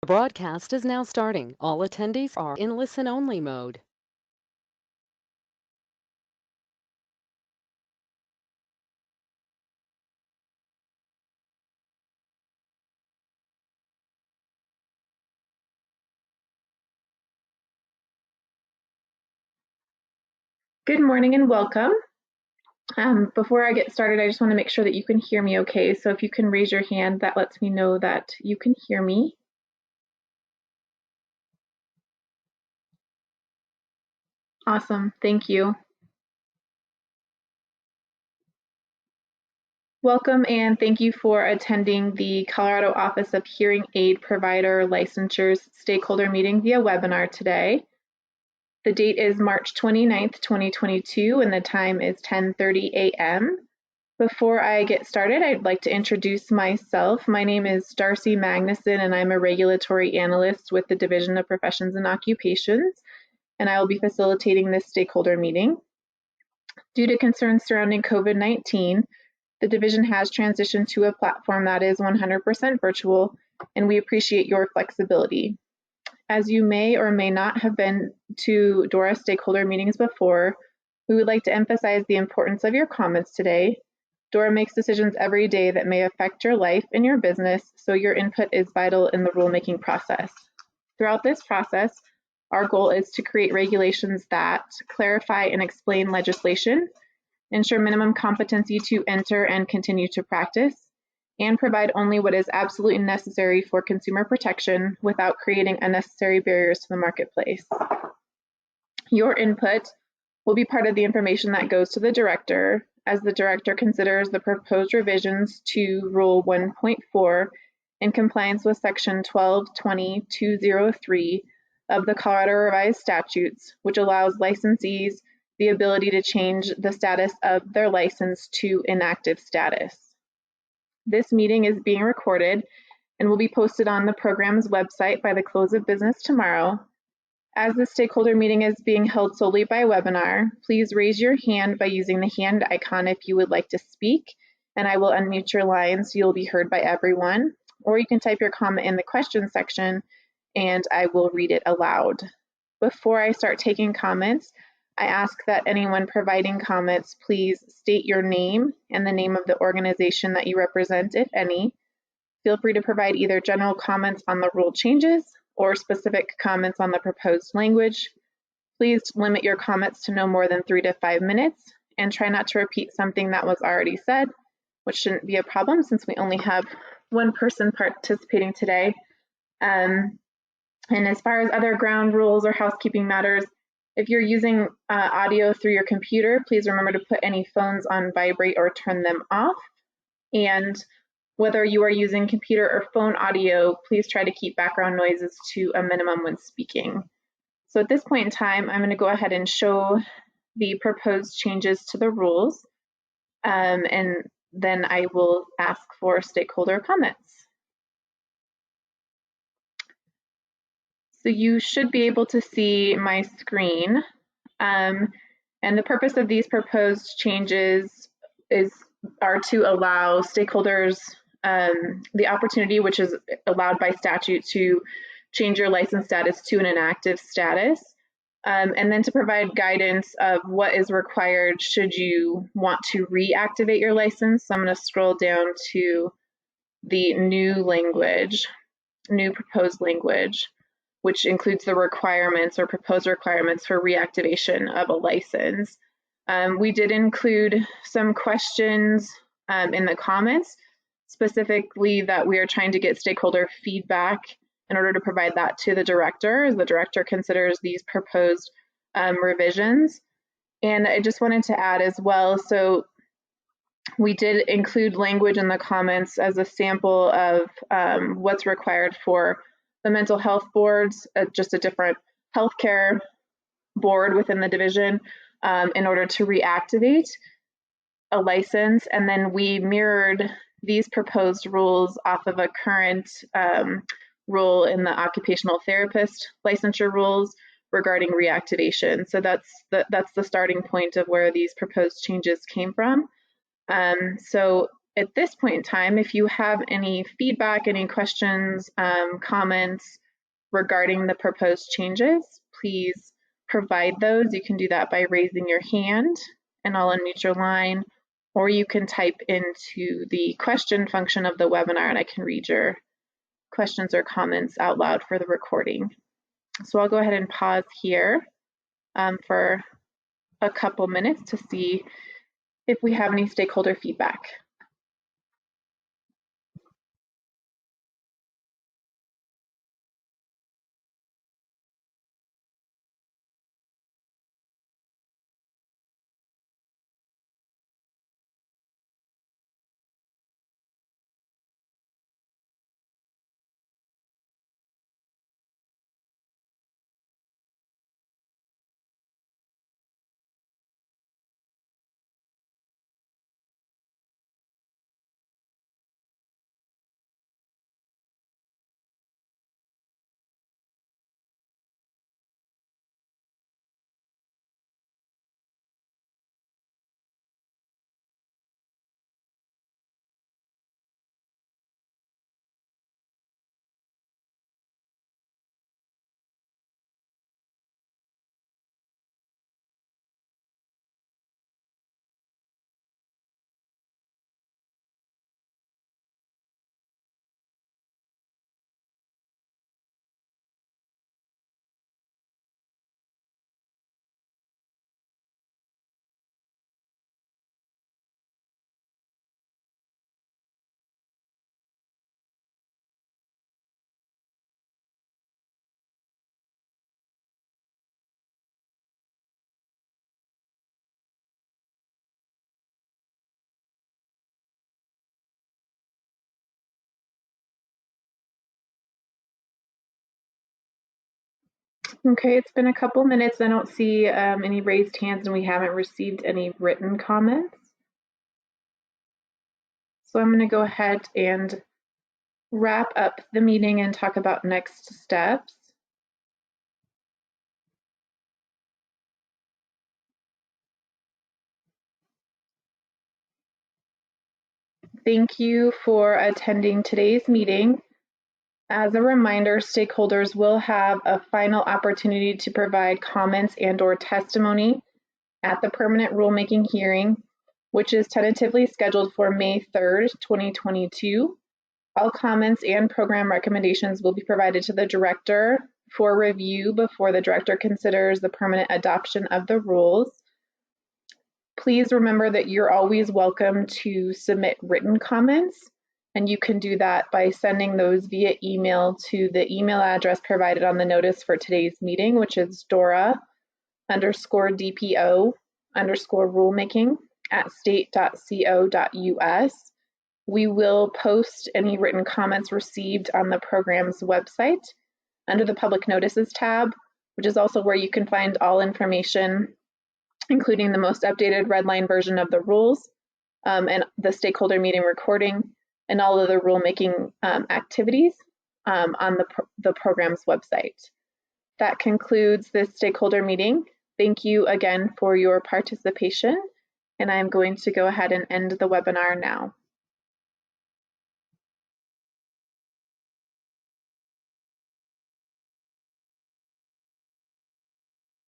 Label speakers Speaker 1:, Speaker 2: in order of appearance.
Speaker 1: The broadcast is now starting. All attendees are in listen-only mode.
Speaker 2: Good morning and welcome. Before I get started, I just want to make sure that you can hear me okay. So if you can raise your hand, that lets me know that you can hear me. Awesome, thank you. Welcome and thank you for attending the Colorado Office of Hearing Aid Provider Licensures Stakeholder Meeting via webinar today. The date is March 29th, 2022, and the time is 10:30 a.m. Before I get started, I'd like to introduce myself. My name is Darcy Magnuson, and I'm a regulatory analyst with the Division of Professions and Occupations, and I will be facilitating this stakeholder meeting. Due to concerns surrounding COVID-19, the division has transitioned to a platform that is 100% virtual, and we appreciate your flexibility. As you may or may not have been to DORA stakeholder meetings before, we would like to emphasize the importance of your comments today. DORA makes decisions every day that may affect your life and your business, so your input is vital in the rulemaking process. Throughout this process, our goal is to create regulations that clarify and explain legislation, ensure minimum competency to enter and continue to practice, and provide only what is absolutely necessary for consumer protection without creating unnecessary barriers to the marketplace. Your input will be part of the information that goes to the director as the director considers the proposed revisions to Rule 1.4 in compliance with Section 1220.203 of the Colorado Revised Statutes, which allows licensees the ability to change the status of their license to inactive status. This meeting is being recorded and will be posted on the program's website by the close of business tomorrow. As the stakeholder meeting is being held solely by webinar, please raise your hand by using the hand icon if you would like to speak, and I will unmute your line so you'll be heard by everyone. Or you can type your comment in the question section and I will read it aloud. Before I start taking comments, I ask that anyone providing comments please state your name and the name of the organization that you represent, if any. Feel free to provide either general comments on the rule changes or specific comments on the proposed language. Please limit your comments to no more than 3 to 5 minutes and try not to repeat something that was already said, which shouldn't be a problem since we only have one person participating today. And as far as other ground rules or housekeeping matters, if you're using audio through your computer, please remember to put any phones on vibrate or turn them off. And whether you are using computer or phone audio, please try to keep background noises to a minimum when speaking. So at this point in time, I'm going to go ahead and show the proposed changes to the rules, and then I will ask for stakeholder comments. So you should be able to see my screen. And the purpose of these proposed changes are to allow stakeholders the opportunity, which is allowed by statute, to change your license status to an inactive status, and then to provide guidance of what is required should you want to reactivate your license. So I'm going to scroll down to the new proposed language, which includes the requirements or proposed requirements for reactivation of a license. We did include some questions in the comments, specifically that we are trying to get stakeholder feedback in order to provide that to the director as the director considers these proposed revisions. And I just wanted to add as well, so we did include language in the comments as a sample of what's required for the mental health boards, just a different healthcare board within the division in order to reactivate a license. And then we mirrored these proposed rules off of a current rule in the occupational therapist licensure rules regarding reactivation. So that's the starting point of where these proposed changes came from. So At this point in time, if you have any feedback, any questions, comments regarding the proposed changes, please provide those. You can do that by raising your hand and I'll unmute your line, or you can type into the question function of the webinar and I can read your questions or comments out loud for the recording. So I'll go ahead and pause here for a couple minutes to see if we have any stakeholder feedback. Okay, it's been a couple minutes. I don't see any raised hands and we haven't received any written comments. So I'm going to go ahead and wrap up the meeting and talk about next steps. Thank you for attending today's meeting. As a reminder, stakeholders will have a final opportunity to provide comments and/or testimony at the permanent rulemaking hearing, which is tentatively scheduled for May 3rd, 2022. All comments and program recommendations will be provided to the director for review before the director considers the permanent adoption of the rules. Please remember that you're always welcome to submit written comments, and you can do that by sending those via email to the email address provided on the notice for today's meeting, which is dora_dpo_rulemaking@state.co.us. We will post any written comments received on the program's website under the Public Notices tab, which is also where you can find all information, including the most updated redline version of the rules and the stakeholder meeting recording and all of the rulemaking activities on the program's website. That concludes this stakeholder meeting. Thank you again for your participation, and I'm going to go ahead and end the webinar now.